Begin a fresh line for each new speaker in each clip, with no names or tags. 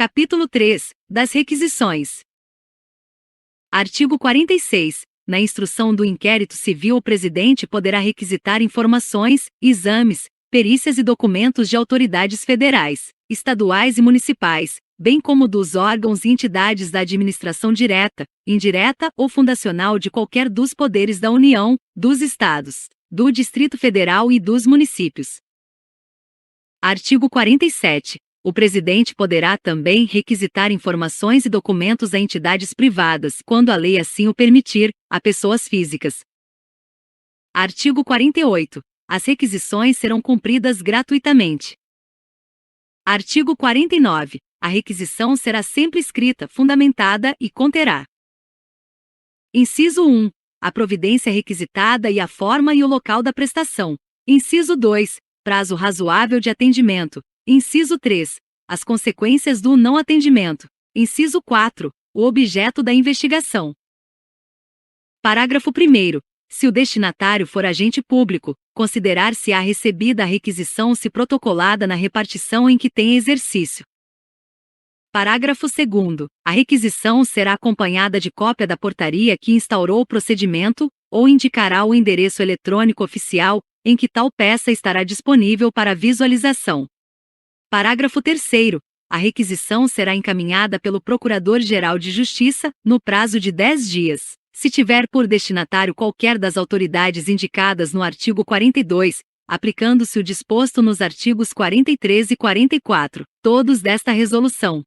Capítulo 3. Das requisições. Artigo 46. Na instrução do inquérito civil, o presidente poderá requisitar informações, exames, perícias e documentos de autoridades federais, estaduais e municipais, bem como dos órgãos e entidades da administração direta, indireta ou fundacional de qualquer dos poderes da União, dos Estados, do Distrito Federal e dos municípios. Artigo 47. O presidente poderá também requisitar informações e documentos a entidades privadas, quando a lei assim o permitir, a pessoas físicas. Artigo 48. As requisições serão cumpridas gratuitamente. Artigo 49. A requisição será sempre escrita, fundamentada e conterá: Inciso 1. A providência requisitada e a forma e o local da prestação. Inciso 2. Prazo razoável de atendimento. Inciso 3. As consequências do não atendimento. Inciso 4. O objeto da investigação. Parágrafo 1º. Se o destinatário for agente público, considerar-se-á recebida a requisição se protocolada na repartição em que tem exercício. Parágrafo 2º. A requisição será acompanhada de cópia da portaria que instaurou o procedimento, ou indicará o endereço eletrônico oficial, em que tal peça estará disponível para visualização. Parágrafo 3º. A requisição será encaminhada pelo Procurador-Geral de Justiça, no prazo de 10 dias, se tiver por destinatário qualquer das autoridades indicadas no artigo 42, aplicando-se o disposto nos artigos 43 e 44, todos desta resolução.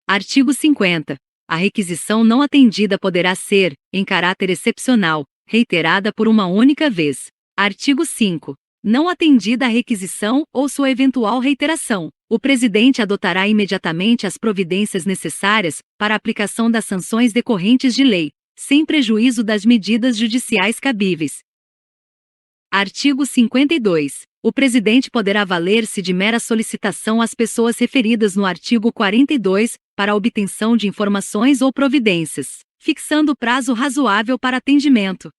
Artigo 50. A requisição não atendida poderá ser, em caráter excepcional, reiterada por uma única vez. Artigo 5. Não atendida a requisição ou sua eventual reiteração, o presidente adotará imediatamente as providências necessárias para a aplicação das sanções decorrentes de lei, sem prejuízo das medidas judiciais cabíveis. Artigo 52. O presidente poderá valer-se de mera solicitação às pessoas referidas no artigo 42 para a obtenção de informações ou providências, fixando prazo razoável para atendimento.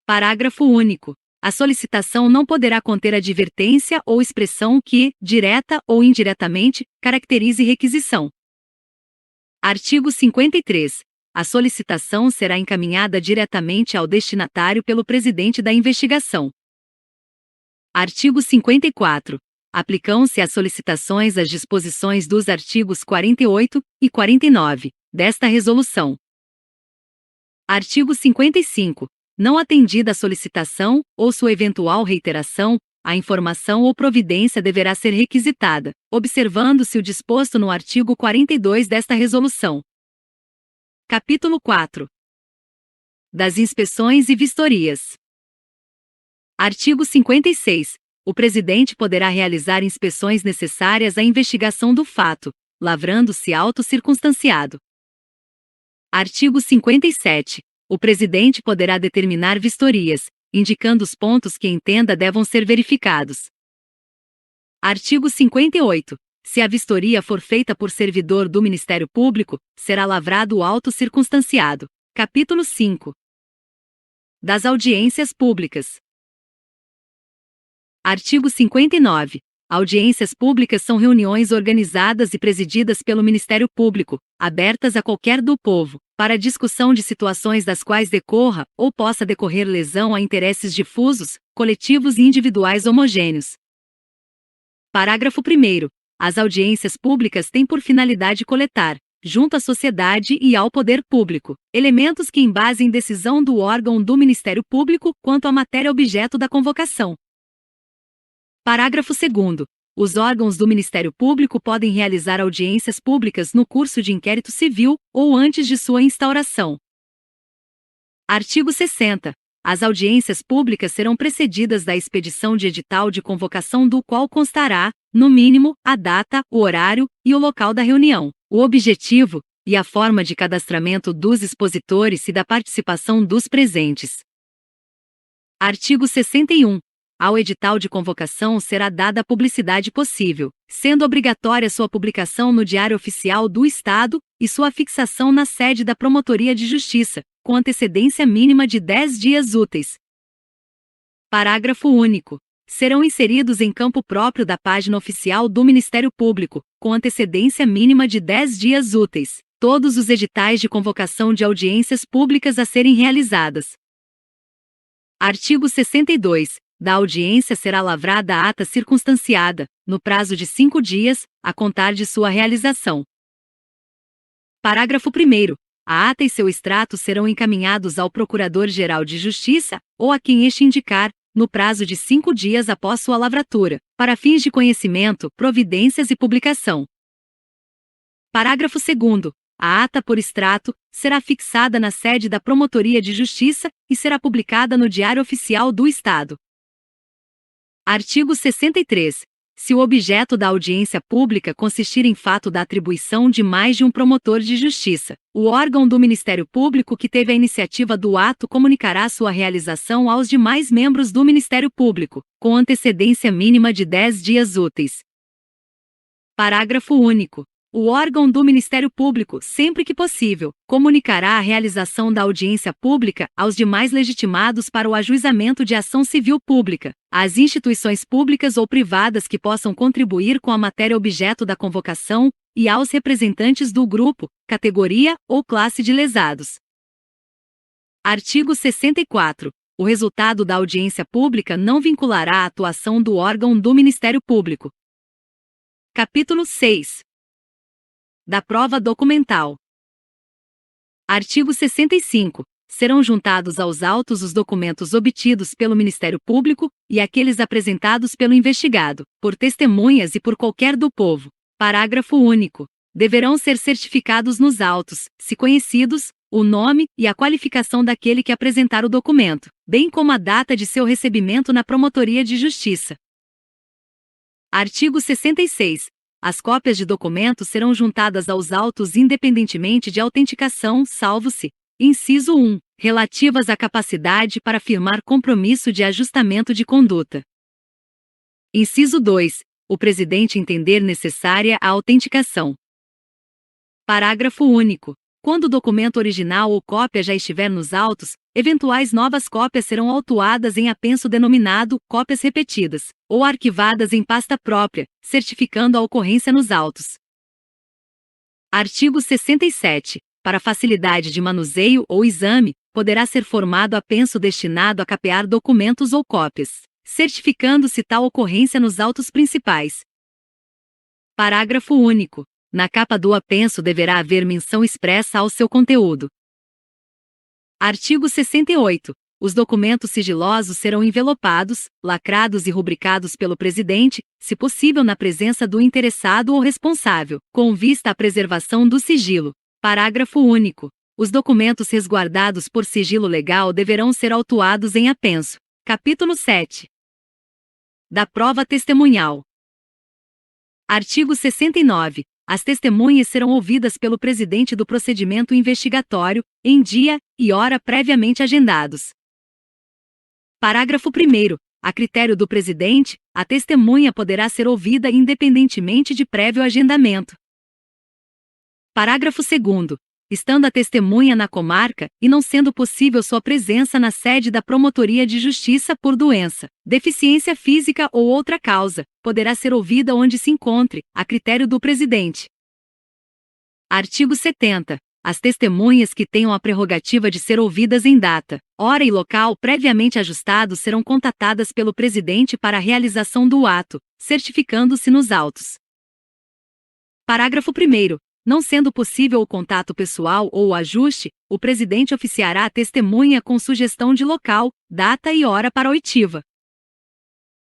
Parágrafo único. A solicitação não poderá conter advertência ou expressão que, direta ou indiretamente, caracterize requisição. Artigo 53. A solicitação será encaminhada diretamente ao destinatário pelo presidente da investigação. Artigo 54. Aplicam-se às solicitações as disposições dos artigos 48 e 49 desta resolução. Artigo 55. Não atendida a solicitação, ou sua eventual reiteração, a informação ou providência deverá ser requisitada, observando-se o disposto no artigo 42 desta resolução. Capítulo 4. Das inspeções e vistorias. Artigo 56. O presidente poderá realizar inspeções necessárias à investigação do fato, lavrando-se auto circunstanciado. Artigo 57. O presidente poderá determinar vistorias, indicando os pontos que entenda devam ser verificados. Artigo 58. Se a vistoria for feita por servidor do Ministério Público, será lavrado o auto circunstanciado. Capítulo 5. Das audiências públicas. Artigo 59. Audiências públicas são reuniões organizadas e presididas pelo Ministério Público, abertas a qualquer do povo, para discussão de situações das quais decorra ou possa decorrer lesão a interesses difusos, coletivos e individuais homogêneos. Parágrafo 1º. As audiências públicas têm por finalidade coletar, junto à sociedade e ao poder público, elementos que embasem decisão do órgão do Ministério Público quanto à matéria objeto da convocação. Parágrafo 2º. Os órgãos do Ministério Público podem realizar audiências públicas no curso de inquérito civil ou antes de sua instauração. Artigo 60. As audiências públicas serão precedidas da expedição de edital de convocação do qual constará, no mínimo, a data, o horário e o local da reunião, o objetivo e a forma de cadastramento dos expositores e da participação dos presentes. Artigo 61. Ao edital de convocação será dada a publicidade possível, sendo obrigatória sua publicação no Diário Oficial do Estado e sua fixação na sede da Promotoria de Justiça, com antecedência mínima de 10 dias úteis. Parágrafo único. serão inseridos em campo próprio da página oficial do Ministério Público, com antecedência mínima de 10 dias úteis, todos os editais de convocação de audiências públicas a serem realizadas. Artigo 62. Da audiência será lavrada a ata circunstanciada, no prazo de 5 dias, a contar de sua realização. Parágrafo 1º. A ata e seu extrato serão encaminhados ao Procurador-Geral de Justiça, ou a quem este indicar, no prazo de 5 dias após sua lavratura, para fins de conhecimento, providências e publicação. Parágrafo 2º. A ata por extrato será fixada na sede da Promotoria de Justiça e será publicada no Diário Oficial do Estado. Artigo 63. Se o objeto da audiência pública consistir em fato da atribuição de mais de um promotor de justiça, o órgão do Ministério Público que teve a iniciativa do ato comunicará sua realização aos demais membros do Ministério Público, com antecedência mínima de 10 dias úteis. Parágrafo único. O órgão do Ministério Público, sempre que possível, comunicará a realização da audiência pública aos demais legitimados para o ajuizamento de ação civil pública, às instituições públicas ou privadas que possam contribuir com a matéria objeto da convocação e aos representantes do grupo, categoria ou classe de lesados. Artigo 64. O resultado da audiência pública não vinculará a atuação do órgão do Ministério Público. Capítulo 6. Da prova documental. Artigo 65. Serão juntados aos autos os documentos obtidos pelo Ministério Público e aqueles apresentados pelo investigado, por testemunhas e por qualquer do povo. Parágrafo único. Deverão ser certificados nos autos, se conhecidos, o nome e a qualificação daquele que apresentar o documento, bem como a data de seu recebimento na Promotoria de Justiça. Artigo 66. As cópias de documentos serão juntadas aos autos independentemente de autenticação, salvo-se: inciso 1, relativas à capacidade para firmar compromisso de ajustamento de conduta. Inciso 2, o presidente entender necessária a autenticação. Parágrafo único. Quando o documento original ou cópia já estiver nos autos, eventuais novas cópias serão autuadas em apenso denominado cópias repetidas, ou arquivadas em pasta própria, certificando a ocorrência nos autos. Artigo 67. Para facilidade de manuseio ou exame, poderá ser formado apenso destinado a capear documentos ou cópias, certificando-se tal ocorrência nos autos principais. Parágrafo único. Na capa do apenso deverá haver menção expressa ao seu conteúdo. Artigo 68. Os documentos sigilosos serão envelopados, lacrados e rubricados pelo presidente, se possível na presença do interessado ou responsável, com vista à preservação do sigilo. Parágrafo único. Os documentos resguardados por sigilo legal deverão ser autuados em apenso. Capítulo 7. Da prova testemunhal. Artigo 69. As testemunhas serão ouvidas pelo presidente do procedimento investigatório, em dia e hora previamente agendados. Parágrafo 1º. A critério do presidente, a testemunha poderá ser ouvida independentemente de prévio agendamento. Parágrafo 2º. Estando a testemunha na comarca e não sendo possível sua presença na sede da Promotoria de Justiça por doença, deficiência física ou outra causa, poderá ser ouvida onde se encontre, a critério do presidente. Artigo 70. As testemunhas que tenham a prerrogativa de ser ouvidas em data, hora e local previamente ajustados serão contatadas pelo presidente para a realização do ato, certificando-se nos autos. Parágrafo 1º. Não sendo possível o contato pessoal ou o ajuste, o presidente oficiará a testemunha com sugestão de local, data e hora para a oitiva.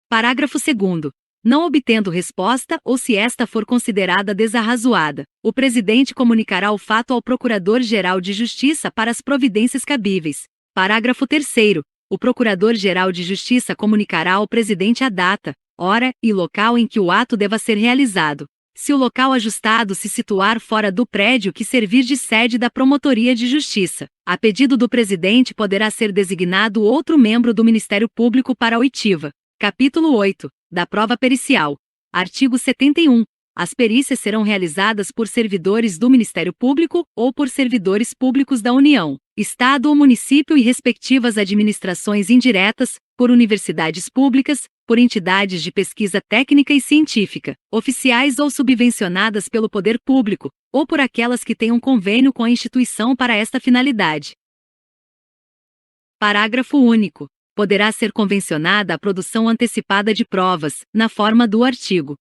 Parágrafo 2º. Não obtendo resposta ou se esta for considerada desarrazoada, o presidente comunicará o fato ao Procurador-Geral de Justiça para as providências cabíveis. Parágrafo 3º. O Procurador-Geral de Justiça comunicará ao presidente a data, hora e local em que o ato deva ser realizado. Se o local ajustado se situar fora do prédio que servir de sede da Promotoria de Justiça, a pedido do presidente poderá ser designado outro membro do Ministério Público para a oitiva. Capítulo 8. Da prova pericial. Artigo 71. As perícias serão realizadas por servidores do Ministério Público ou por servidores públicos da União, Estado ou município e respectivas administrações indiretas, por universidades públicas, por entidades de pesquisa técnica e científica, oficiais ou subvencionadas pelo poder público, ou por aquelas que tenham convênio com a instituição para esta finalidade. Parágrafo único. Poderá ser convencionada a produção antecipada de provas, na forma do artigo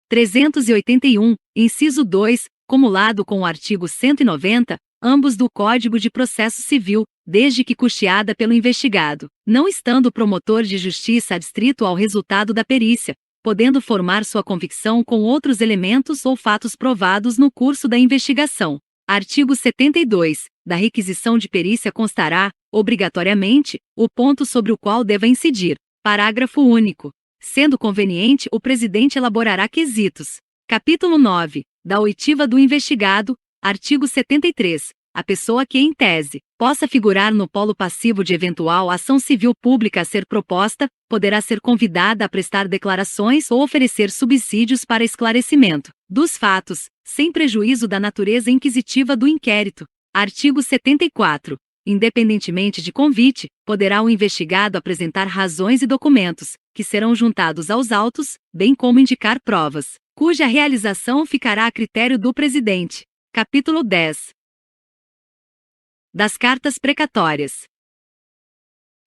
381, inciso 2, cumulado com o artigo 190, ambos do Código de Processo Civil, desde que custeada pelo investigado, não estando o promotor de justiça adscrito ao resultado da perícia, podendo formar sua convicção com outros elementos ou fatos provados no curso da investigação. Artigo 72. Da requisição de perícia constará, obrigatoriamente, o ponto sobre o qual deva incidir. Parágrafo único. Sendo conveniente, o presidente elaborará quesitos. Capítulo 9. Da oitiva do investigado. Artigo 73. A pessoa que, em tese, possa figurar no polo passivo de eventual ação civil pública a ser proposta, poderá ser convidada a prestar declarações ou oferecer subsídios para esclarecimento dos fatos, sem prejuízo da natureza inquisitiva do inquérito. Artigo 74. Independentemente de convite, poderá o investigado apresentar razões e documentos, que serão juntados aos autos, bem como indicar provas, cuja realização ficará a critério do presidente. Capítulo 10. Das cartas precatórias.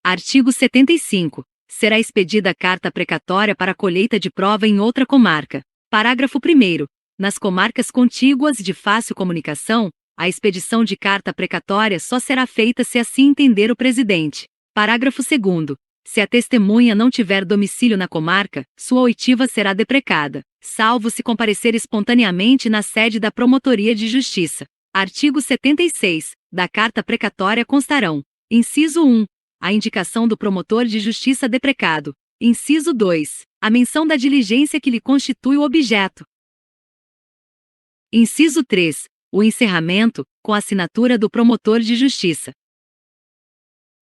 Artigo 75. Será expedida carta precatória para colheita de prova em outra comarca. Parágrafo 1º. Nas comarcas contíguas de fácil comunicação, a expedição de carta precatória só será feita se assim entender o presidente. Parágrafo 2º. Se a testemunha não tiver domicílio na comarca, sua oitiva será deprecada, salvo se comparecer espontaneamente na sede da Promotoria de Justiça. Artigo 76. Da carta precatória constarão: inciso 1. A indicação do promotor de justiça deprecado. Inciso 2. A menção da diligência que lhe constitui o objeto. Inciso 3. O encerramento, com assinatura do promotor de justiça.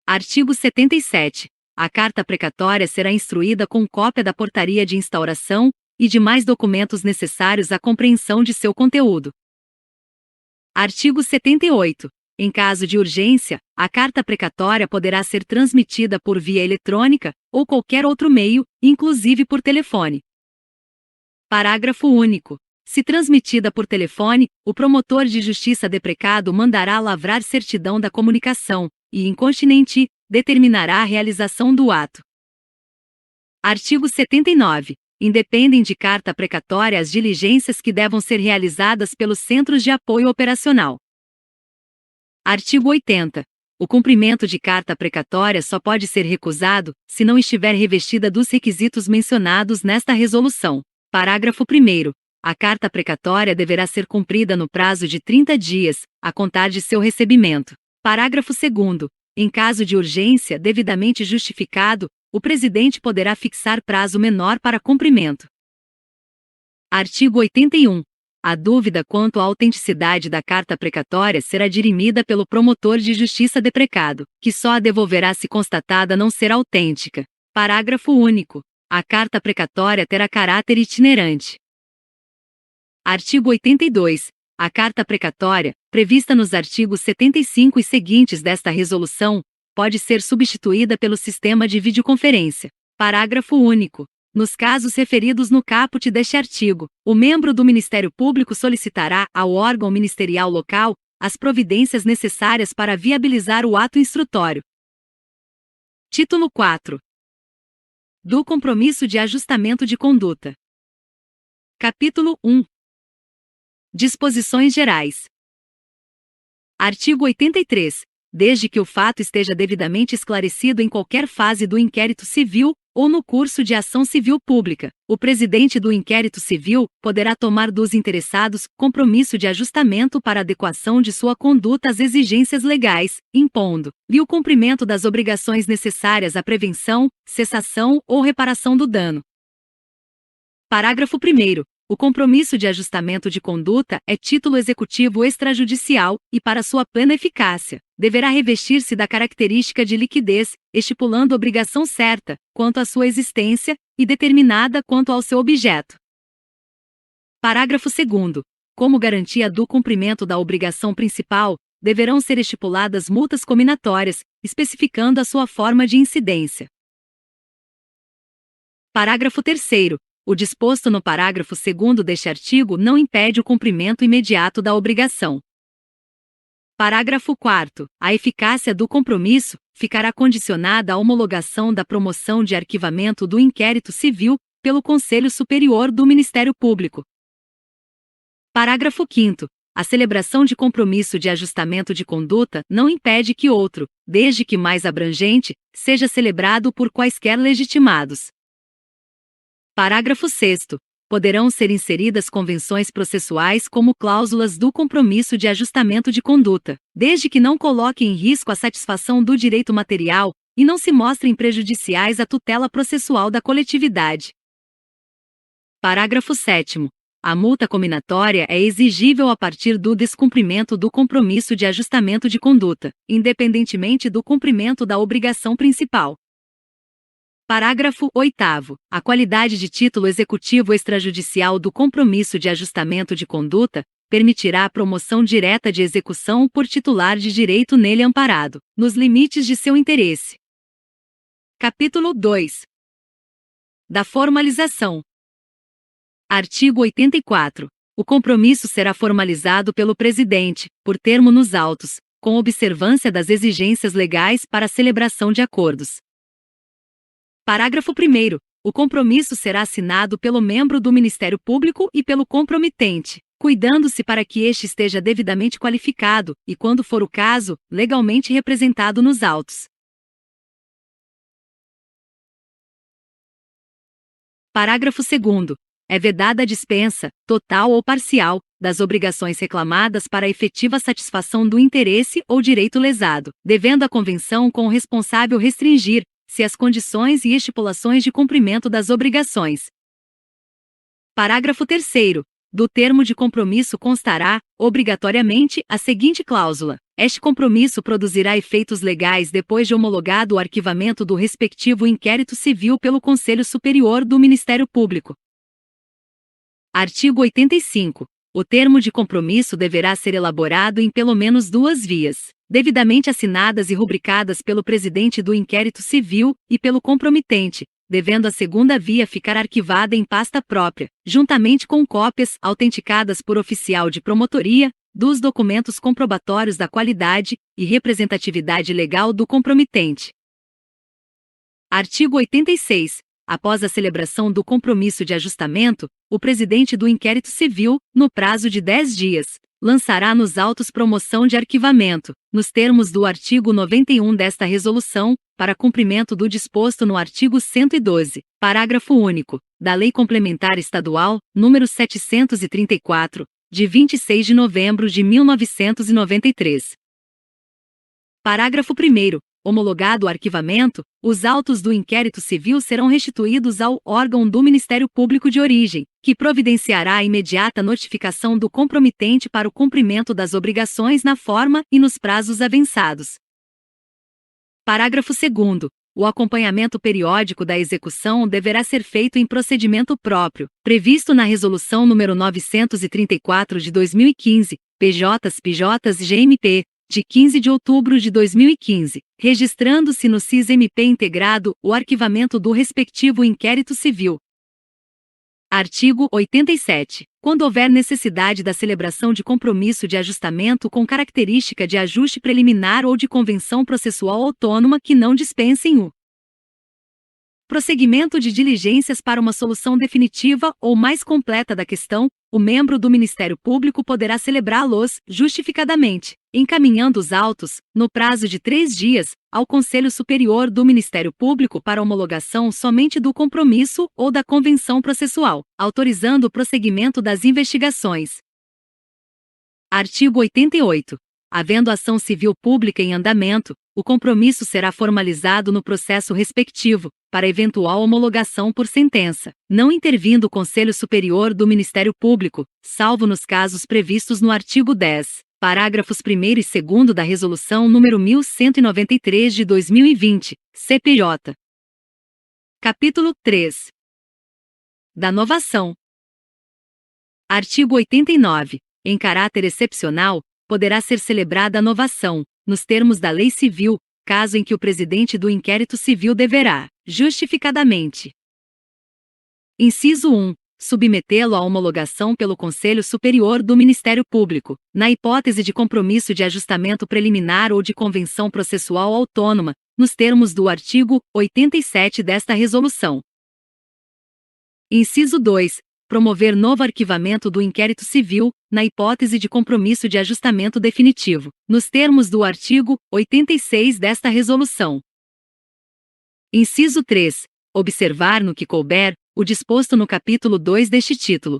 Artigo 77. A carta precatória será instruída com cópia da portaria de instauração e demais documentos necessários à compreensão de seu conteúdo. Artigo 78. Em caso de urgência, a carta precatória poderá ser transmitida por via eletrônica ou qualquer outro meio, inclusive por telefone. Parágrafo único. Se transmitida por telefone, o promotor de justiça deprecado mandará lavrar certidão da comunicação e, incontinenti, determinará a realização do ato. Artigo 79. Independem de carta precatória as diligências que devam ser realizadas pelos Centros de Apoio Operacional. Artigo 80. O cumprimento de carta precatória só pode ser recusado se não estiver revestida dos requisitos mencionados nesta resolução. Parágrafo 1º. A carta precatória deverá ser cumprida no prazo de 30 dias, a contar de seu recebimento. Parágrafo 2º. Em caso de urgência devidamente justificado, o presidente poderá fixar prazo menor para cumprimento. Artigo 81. A dúvida quanto à autenticidade da carta precatória será dirimida pelo promotor de justiça deprecado, que só a devolverá se constatada não ser autêntica. Parágrafo único. A carta precatória terá caráter itinerante. Artigo 82. A carta precatória, prevista nos artigos 75 e seguintes desta resolução, pode ser substituída pelo sistema de videoconferência. Parágrafo único. Nos casos referidos no caput deste artigo, o membro do Ministério Público solicitará ao órgão ministerial local as providências necessárias para viabilizar o ato instrutório. Título 4. Do compromisso de ajustamento de conduta. Capítulo 1. Disposições gerais. Artigo 83. Desde que o fato esteja devidamente esclarecido em qualquer fase do inquérito civil ou no curso de ação civil pública, o presidente do inquérito civil poderá tomar dos interessados compromisso de ajustamento para adequação de sua conduta às exigências legais, impondo-lhe o cumprimento das obrigações necessárias à prevenção, cessação ou reparação do dano. Parágrafo 1º. O compromisso de ajustamento de conduta é título executivo extrajudicial e, para sua plena eficácia, deverá revestir-se da característica de liquidez, estipulando obrigação certa quanto à sua existência e determinada quanto ao seu objeto. Parágrafo 2º. Como garantia do cumprimento da obrigação principal, deverão ser estipuladas multas cominatórias, especificando a sua forma de incidência. Parágrafo 3º. O disposto no parágrafo 2º deste artigo não impede o cumprimento imediato da obrigação. Parágrafo 4º. A eficácia do compromisso ficará condicionada à homologação da promoção de arquivamento do inquérito civil pelo Conselho Superior do Ministério Público. Parágrafo 5º. A celebração de compromisso de ajustamento de conduta não impede que outro, desde que mais abrangente, seja celebrado por quaisquer legitimados. Parágrafo 6º. Poderão ser inseridas convenções processuais como cláusulas do compromisso de ajustamento de conduta, desde que não coloquem em risco a satisfação do direito material e não se mostrem prejudiciais à tutela processual da coletividade. Parágrafo 7º. A multa cominatória é exigível a partir do descumprimento do compromisso de ajustamento de conduta, independentemente do cumprimento da obrigação principal. Parágrafo 8º. A qualidade de título executivo extrajudicial do compromisso de ajustamento de conduta permitirá a promoção direta de execução por titular de direito nele amparado, nos limites de seu interesse. Capítulo 2. Da formalização. Artigo 84. O compromisso será formalizado pelo presidente, por termo nos autos, com observância das exigências legais para a celebração de acordos. Parágrafo 1º. O compromisso será assinado pelo membro do Ministério Público e pelo compromitente, cuidando-se para que este esteja devidamente qualificado e, quando for o caso, legalmente representado nos autos. Parágrafo 2º. É vedada a dispensa, total ou parcial, das obrigações reclamadas para a efetiva satisfação do interesse ou direito lesado, devendo a convenção com o responsável restringir, se as condições e estipulações de cumprimento das obrigações. Parágrafo 3º. Do termo de compromisso constará, obrigatoriamente, a seguinte cláusula: este compromisso produzirá efeitos legais depois de homologado o arquivamento do respectivo inquérito civil pelo Conselho Superior do Ministério Público. Artigo 85. O termo de compromisso deverá ser elaborado em pelo menos 2 vias, devidamente assinadas e rubricadas pelo presidente do inquérito civil e pelo compromitente, devendo a segunda via ficar arquivada em pasta própria, juntamente com cópias autenticadas por oficial de promotoria, dos documentos comprobatórios da qualidade e representatividade legal do compromitente. Artigo 86. Após a celebração do compromisso de ajustamento, o presidente do inquérito civil, no prazo de 10 dias, lançará nos autos promoção de arquivamento, nos termos do artigo 91 desta resolução, para cumprimento do disposto no artigo 112, parágrafo único, da Lei Complementar Estadual, número 734, de 26 de novembro de 1993. Parágrafo 1º. Homologado o arquivamento, os autos do inquérito civil serão restituídos ao órgão do Ministério Público de origem, que providenciará a imediata notificação do compromitente para o cumprimento das obrigações na forma e nos prazos avançados. Parágrafo 2º. O acompanhamento periódico da execução deverá ser feito em procedimento próprio, previsto na Resolução nº 934 de 2015, PJs, GMP, de 15 de outubro de 2015, registrando-se no SIS-MP integrado o arquivamento do respectivo inquérito civil. Artigo 87. Quando houver necessidade da celebração de compromisso de ajustamento com característica de ajuste preliminar ou de convenção processual autônoma que não dispensem o prosseguimento de diligências para uma solução definitiva ou mais completa da questão, o membro do Ministério Público poderá celebrá-los, justificadamente, encaminhando os autos, no prazo de 3 dias, ao Conselho Superior do Ministério Público para homologação somente do compromisso ou da convenção processual, autorizando o prosseguimento das investigações. Artigo 88. Havendo ação civil pública em andamento, o compromisso será formalizado no processo respectivo, para eventual homologação por sentença, não intervindo o Conselho Superior do Ministério Público, salvo nos casos previstos no artigo 10, parágrafos 1º e 2º da Resolução nº 1193 de 2020, CPJ. Capítulo 3. Da novação. Artigo 89. Em caráter excepcional, poderá ser celebrada a novação, nos termos da Lei Civil, caso em que o presidente do inquérito civil deverá, justificadamente, Inciso 1. Submetê-lo à homologação pelo Conselho Superior do Ministério Público, na hipótese de compromisso de ajustamento preliminar ou de convenção processual autônoma, nos termos do artigo 87 desta Resolução. Inciso 2. Promover novo arquivamento do inquérito civil, na hipótese de compromisso de ajustamento definitivo, nos termos do artigo 86 desta Resolução. Inciso 3. Observar no que couber o disposto no capítulo 2 deste título,